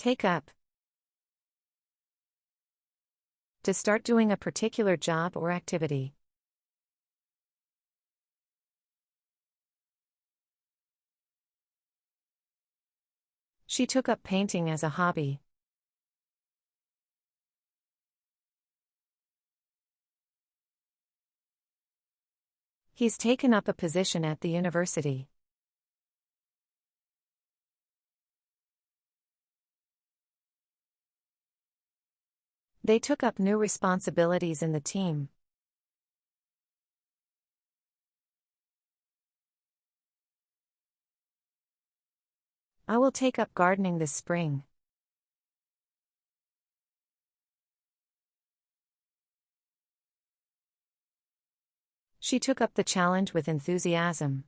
Take up. To start doing a particular job or activity. She took up painting as a hobby. He's taken up a position at the university. They took up new responsibilities in the team. I will take up gardening this spring. She took up the challenge with enthusiasm.